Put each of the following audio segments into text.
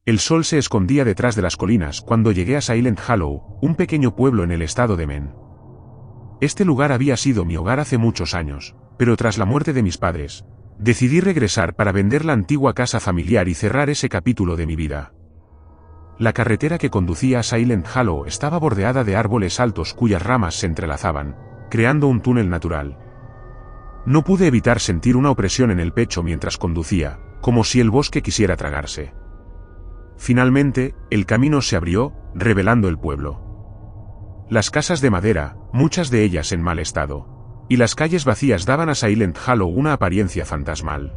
El sol se escondía detrás de las colinas cuando llegué a Silent Hollow, un pequeño pueblo en el estado de Maine. Este lugar había sido mi hogar hace muchos años, pero tras la muerte de mis padres, decidí regresar para vender la antigua casa familiar y cerrar ese capítulo de mi vida. La carretera que conducía a Silent Hollow estaba bordeada de árboles altos cuyas ramas se entrelazaban, creando un túnel natural. No pude evitar sentir una opresión en el pecho mientras conducía, como si el bosque quisiera tragarse. Finalmente, el camino se abrió, revelando el pueblo. Las casas de madera, muchas de ellas en mal estado, y las calles vacías daban a Silent Hollow una apariencia fantasmal.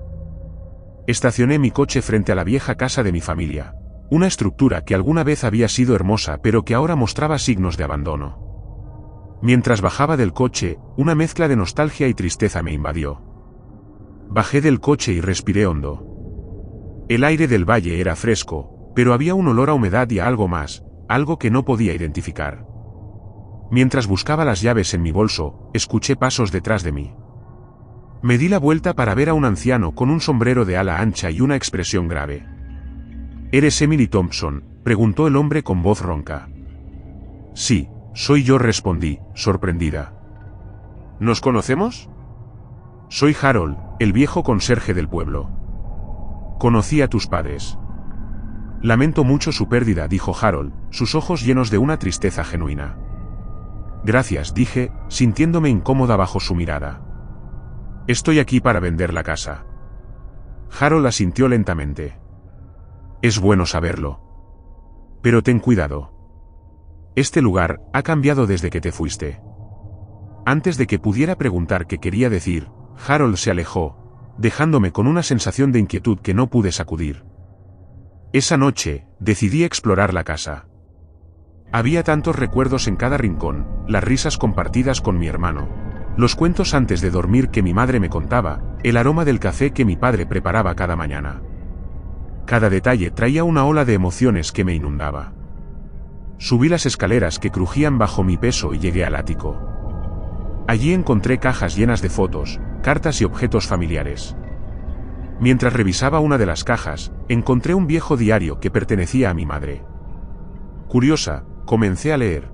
Estacioné mi coche frente a la vieja casa de mi familia, una estructura que alguna vez había sido hermosa pero que ahora mostraba signos de abandono. Mientras bajaba del coche, una mezcla de nostalgia y tristeza me invadió. Bajé del coche y respiré hondo. El aire del valle era fresco, pero había un olor a humedad y a algo más, algo que no podía identificar. Mientras buscaba las llaves en mi bolso, escuché pasos detrás de mí. Me di la vuelta para ver a un anciano con un sombrero de ala ancha y una expresión grave. ¿Eres Emily Thompson?, preguntó el hombre con voz ronca. Sí, soy yo, respondí, sorprendida. ¿Nos conocemos? Soy Harold, el viejo conserje del pueblo. Conocí a tus padres. Lamento mucho su pérdida, dijo Harold, sus ojos llenos de una tristeza genuina. Gracias, dije, sintiéndome incómoda bajo su mirada. Estoy aquí para vender la casa. Harold asintió lentamente. Es bueno saberlo. Pero ten cuidado. Este lugar ha cambiado desde que te fuiste. Antes de que pudiera preguntar qué quería decir, Harold se alejó, dejándome con una sensación de inquietud que no pude sacudir. Esa noche, decidí explorar la casa. Había tantos recuerdos en cada rincón, las risas compartidas con mi hermano, los cuentos antes de dormir que mi madre me contaba, el aroma del café que mi padre preparaba cada mañana. Cada detalle traía una ola de emociones que me inundaba. Subí las escaleras que crujían bajo mi peso y llegué al ático. Allí encontré cajas llenas de fotos, cartas y objetos familiares. Mientras revisaba una de las cajas, encontré un viejo diario que pertenecía a mi madre. Curiosa, comencé a leer.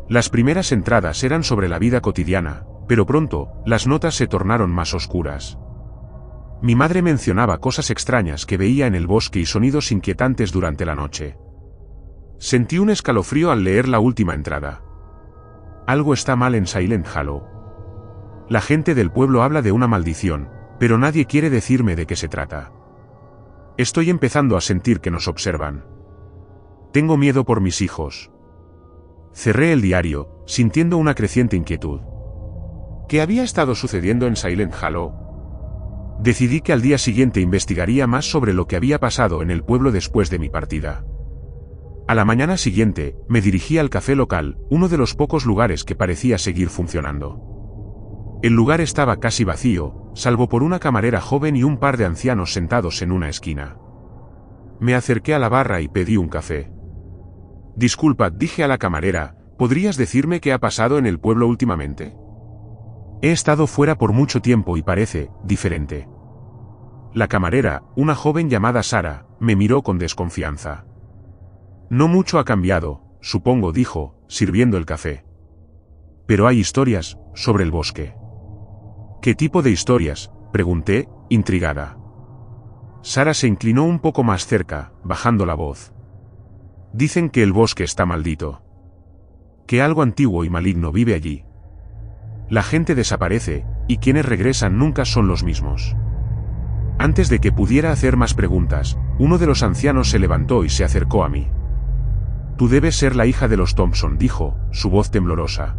Las primeras entradas eran sobre la vida cotidiana, pero pronto, las notas se tornaron más oscuras. Mi madre mencionaba cosas extrañas que veía en el bosque y sonidos inquietantes durante la noche. Sentí un escalofrío al leer la última entrada. Algo está mal en Silent Hollow. La gente del pueblo habla de una maldición, pero nadie quiere decirme de qué se trata. Estoy empezando a sentir que nos observan. Tengo miedo por mis hijos. Cerré el diario, sintiendo una creciente inquietud. ¿Qué había estado sucediendo en Silent Hollow? Decidí que al día siguiente investigaría más sobre lo que había pasado en el pueblo después de mi partida. A la mañana siguiente, me dirigí al café local, uno de los pocos lugares que parecía seguir funcionando. El lugar estaba casi vacío, salvo por una camarera joven y un par de ancianos sentados en una esquina. Me acerqué a la barra y pedí un café. Disculpa, dije a la camarera, ¿podrías decirme qué ha pasado en el pueblo últimamente? He estado fuera por mucho tiempo y parece diferente. La camarera, una joven llamada Sara, me miró con desconfianza. No mucho ha cambiado, supongo, dijo, sirviendo el café. Pero hay historias sobre el bosque. ¿Qué tipo de historias?, pregunté, intrigada. Sara se inclinó un poco más cerca, bajando la voz. Dicen que el bosque está maldito. Que algo antiguo y maligno vive allí. La gente desaparece, y quienes regresan nunca son los mismos. Antes de que pudiera hacer más preguntas, uno de los ancianos se levantó y se acercó a mí. Tú debes ser la hija de los Thompson, dijo, su voz temblorosa.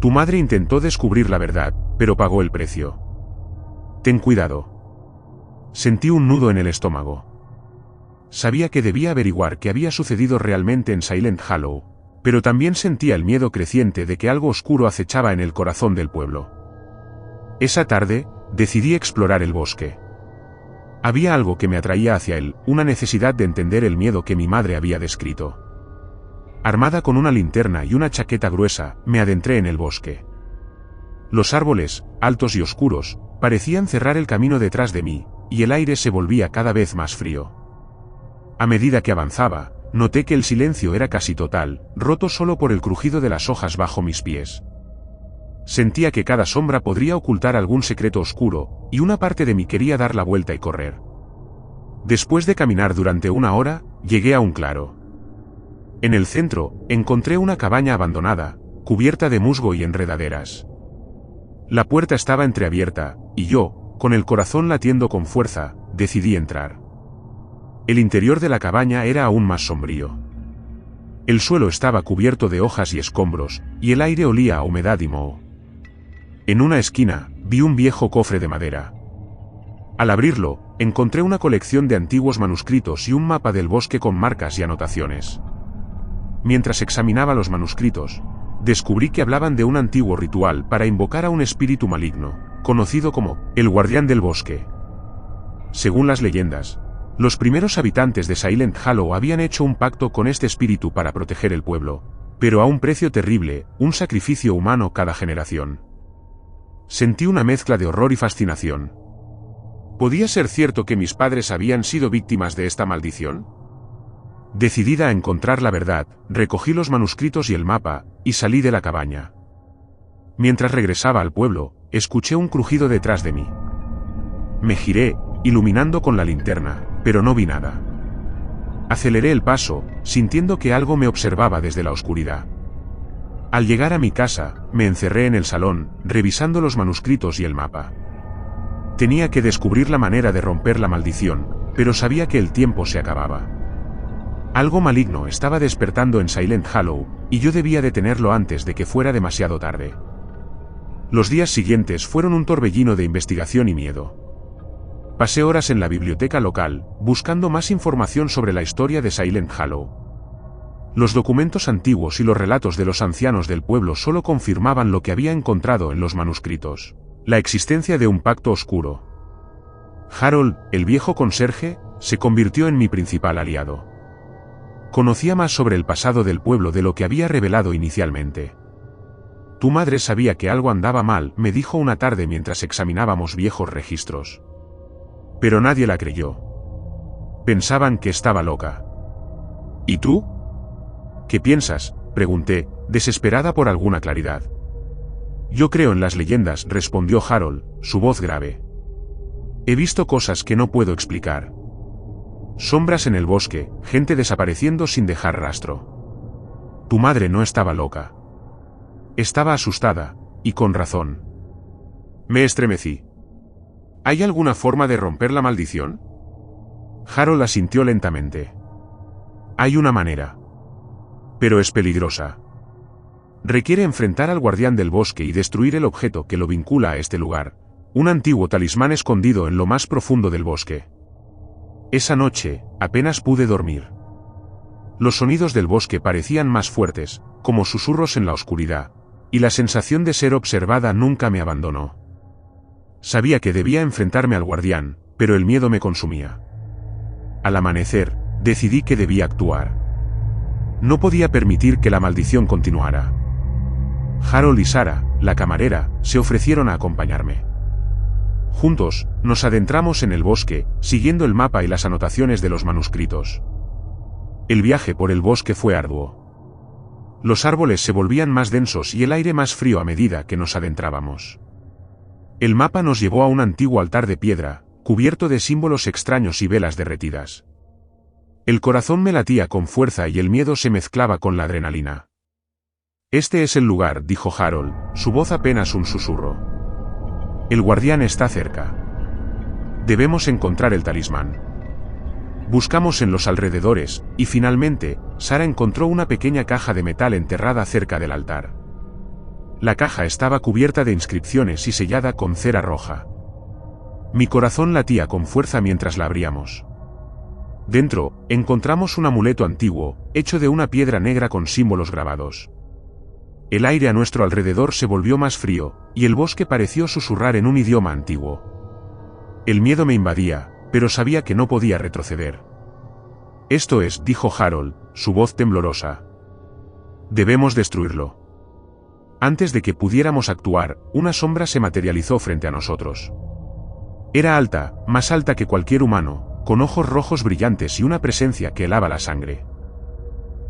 Tu madre intentó descubrir la verdad, pero pagó el precio. Ten cuidado. Sentí un nudo en el estómago. Sabía que debía averiguar qué había sucedido realmente en Silent Hollow, pero también sentía el miedo creciente de que algo oscuro acechaba en el corazón del pueblo. Esa tarde, decidí explorar el bosque. Había algo que me atraía hacia él, una necesidad de entender el miedo que mi madre había descrito. Armada con una linterna y una chaqueta gruesa, me adentré en el bosque. Los árboles, altos y oscuros, parecían cerrar el camino detrás de mí, y el aire se volvía cada vez más frío. A medida que avanzaba, noté que el silencio era casi total, roto solo por el crujido de las hojas bajo mis pies. Sentía que cada sombra podría ocultar algún secreto oscuro, y una parte de mí quería dar la vuelta y correr. Después de caminar durante 1 hora, llegué a un claro. En el centro, encontré una cabaña abandonada, cubierta de musgo y enredaderas. La puerta estaba entreabierta, y yo, con el corazón latiendo con fuerza, decidí entrar. El interior de la cabaña era aún más sombrío. El suelo estaba cubierto de hojas y escombros, y el aire olía a humedad y moho. En una esquina, vi un viejo cofre de madera. Al abrirlo, encontré una colección de antiguos manuscritos y un mapa del bosque con marcas y anotaciones. Mientras examinaba los manuscritos, descubrí que hablaban de un antiguo ritual para invocar a un espíritu maligno, conocido como el Guardián del Bosque. Según las leyendas, los primeros habitantes de Silent Hollow habían hecho un pacto con este espíritu para proteger el pueblo, pero a un precio terrible, un sacrificio humano cada generación. Sentí una mezcla de horror y fascinación. ¿Podía ser cierto que mis padres habían sido víctimas de esta maldición? Decidida a encontrar la verdad, recogí los manuscritos y el mapa, y salí de la cabaña. Mientras regresaba al pueblo, escuché un crujido detrás de mí. Me giré, iluminando con la linterna, pero no vi nada. Aceleré el paso, sintiendo que algo me observaba desde la oscuridad. Al llegar a mi casa, me encerré en el salón, revisando los manuscritos y el mapa. Tenía que descubrir la manera de romper la maldición, pero sabía que el tiempo se acababa. Algo maligno estaba despertando en Silent Hollow, y yo debía detenerlo antes de que fuera demasiado tarde. Los días siguientes fueron un torbellino de investigación y miedo. Pasé horas en la biblioteca local, buscando más información sobre la historia de Silent Hollow. Los documentos antiguos y los relatos de los ancianos del pueblo solo confirmaban lo que había encontrado en los manuscritos: la existencia de un pacto oscuro. Harold, el viejo conserje, se convirtió en mi principal aliado. Conocía más sobre el pasado del pueblo de lo que había revelado inicialmente. Tu madre sabía que algo andaba mal, me dijo una tarde mientras examinábamos viejos registros. Pero nadie la creyó. Pensaban que estaba loca. ¿Y tú? ¿Qué piensas?, pregunté, desesperada por alguna claridad. Yo creo en las leyendas, respondió Harold, su voz grave. He visto cosas que no puedo explicar. Sombras en el bosque, gente desapareciendo sin dejar rastro. Tu madre no estaba loca. Estaba asustada, y con razón. Me estremecí. ¿Hay alguna forma de romper la maldición? Harold asintió lentamente. Hay una manera. Pero es peligrosa. Requiere enfrentar al guardián del bosque y destruir el objeto que lo vincula a este lugar, un antiguo talismán escondido en lo más profundo del bosque. Esa noche, apenas pude dormir. Los sonidos del bosque parecían más fuertes, como susurros en la oscuridad, y la sensación de ser observada nunca me abandonó. Sabía que debía enfrentarme al guardián, pero el miedo me consumía. Al amanecer, decidí que debía actuar. No podía permitir que la maldición continuara. Harold y Sarah, la camarera, se ofrecieron a acompañarme. Juntos, nos adentramos en el bosque, siguiendo el mapa y las anotaciones de los manuscritos. El viaje por el bosque fue arduo. Los árboles se volvían más densos y el aire más frío a medida que nos adentrábamos. El mapa nos llevó a un antiguo altar de piedra, cubierto de símbolos extraños y velas derretidas. El corazón me latía con fuerza y el miedo se mezclaba con la adrenalina. Este es el lugar, dijo Harold, su voz apenas un susurro. El guardián está cerca. Debemos encontrar el talismán. Buscamos en los alrededores, y finalmente, Sarah encontró una pequeña caja de metal enterrada cerca del altar. La caja estaba cubierta de inscripciones y sellada con cera roja. Mi corazón latía con fuerza mientras la abríamos. Dentro, encontramos un amuleto antiguo, hecho de una piedra negra con símbolos grabados. El aire a nuestro alrededor se volvió más frío, y el bosque pareció susurrar en un idioma antiguo. El miedo me invadía, pero sabía que no podía retroceder. Esto es, dijo Harold, su voz temblorosa. Debemos destruirlo. Antes de que pudiéramos actuar, una sombra se materializó frente a nosotros. Era alta, más alta que cualquier humano, con ojos rojos brillantes y una presencia que helaba la sangre.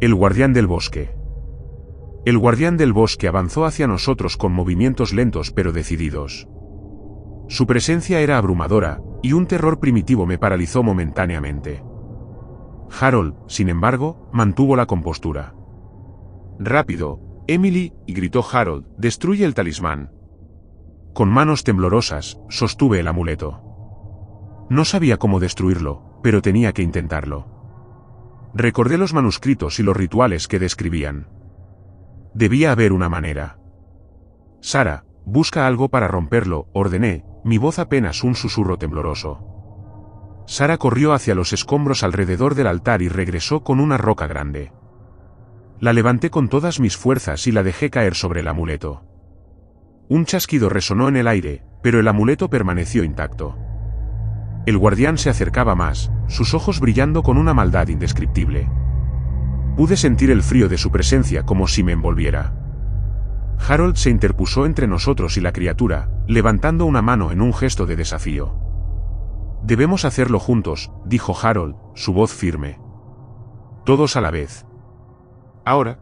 El guardián del bosque. El guardián del bosque avanzó hacia nosotros con movimientos lentos pero decididos. Su presencia era abrumadora, y un terror primitivo me paralizó momentáneamente. Harold, sin embargo, mantuvo la compostura. «Rápido, Emily», gritó Harold, «destruye el talismán». Con manos temblorosas, sostuve el amuleto. No sabía cómo destruirlo, pero tenía que intentarlo. Recordé los manuscritos y los rituales que describían. Debía haber una manera. «Sara, busca algo para romperlo», ordené, mi voz apenas un susurro tembloroso. Sara corrió hacia los escombros alrededor del altar y regresó con una roca grande. La levanté con todas mis fuerzas y la dejé caer sobre el amuleto. Un chasquido resonó en el aire, pero el amuleto permaneció intacto. El guardián se acercaba más, sus ojos brillando con una maldad indescriptible. Pude sentir el frío de su presencia como si me envolviera. Harold se interpuso entre nosotros y la criatura, levantando una mano en un gesto de desafío. «Debemos hacerlo juntos», dijo Harold, su voz firme. «Todos a la vez». «Ahora».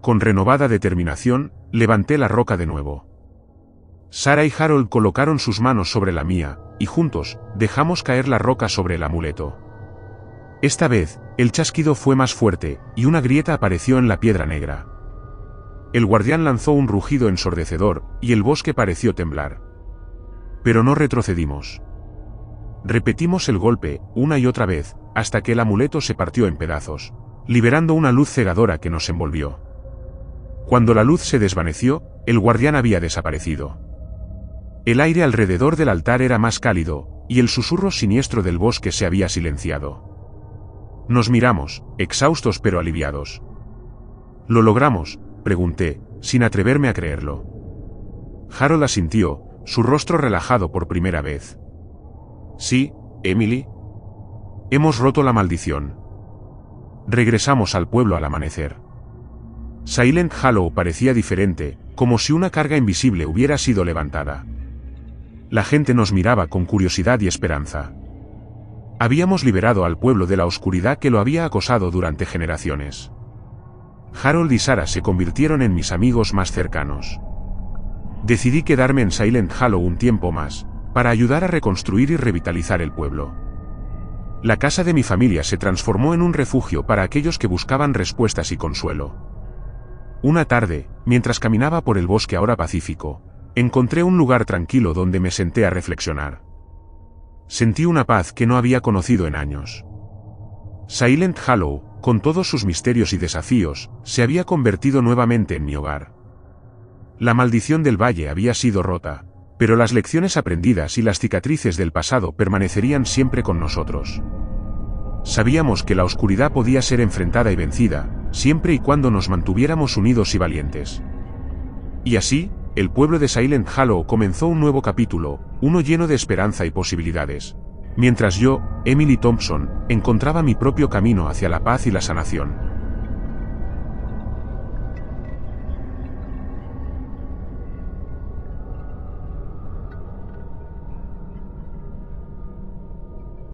Con renovada determinación, levanté la roca de nuevo. Sara y Harold colocaron sus manos sobre la mía, y juntos, dejamos caer la roca sobre el amuleto. Esta vez, el chasquido fue más fuerte, y una grieta apareció en la piedra negra. El guardián lanzó un rugido ensordecedor, y el bosque pareció temblar. Pero no retrocedimos. Repetimos el golpe, una y otra vez, hasta que el amuleto se partió en pedazos, liberando una luz cegadora que nos envolvió. Cuando la luz se desvaneció, el guardián había desaparecido. El aire alrededor del altar era más cálido, y el susurro siniestro del bosque se había silenciado. Nos miramos, exhaustos pero aliviados. «¿Lo logramos?», pregunté, sin atreverme a creerlo. Harold asintió, su rostro relajado por primera vez. «Sí, Emily. Hemos roto la maldición». Regresamos al pueblo al amanecer. Silent Hollow parecía diferente, como si una carga invisible hubiera sido levantada. La gente nos miraba con curiosidad y esperanza. Habíamos liberado al pueblo de la oscuridad que lo había acosado durante generaciones. Harold y Sara se convirtieron en mis amigos más cercanos. Decidí quedarme en Silent Hollow un tiempo más, para ayudar a reconstruir y revitalizar el pueblo. La casa de mi familia se transformó en un refugio para aquellos que buscaban respuestas y consuelo. Una tarde, mientras caminaba por el bosque ahora pacífico, encontré un lugar tranquilo donde me senté a reflexionar. Sentí una paz que no había conocido en años. Silent Hollow, con todos sus misterios y desafíos, se había convertido nuevamente en mi hogar. La maldición del valle había sido rota, pero las lecciones aprendidas y las cicatrices del pasado permanecerían siempre con nosotros. Sabíamos que la oscuridad podía ser enfrentada y vencida, siempre y cuando nos mantuviéramos unidos y valientes. Y así, el pueblo de Silent Hollow comenzó un nuevo capítulo, uno lleno de esperanza y posibilidades. Mientras yo, Emily Thompson, encontraba mi propio camino hacia la paz y la sanación.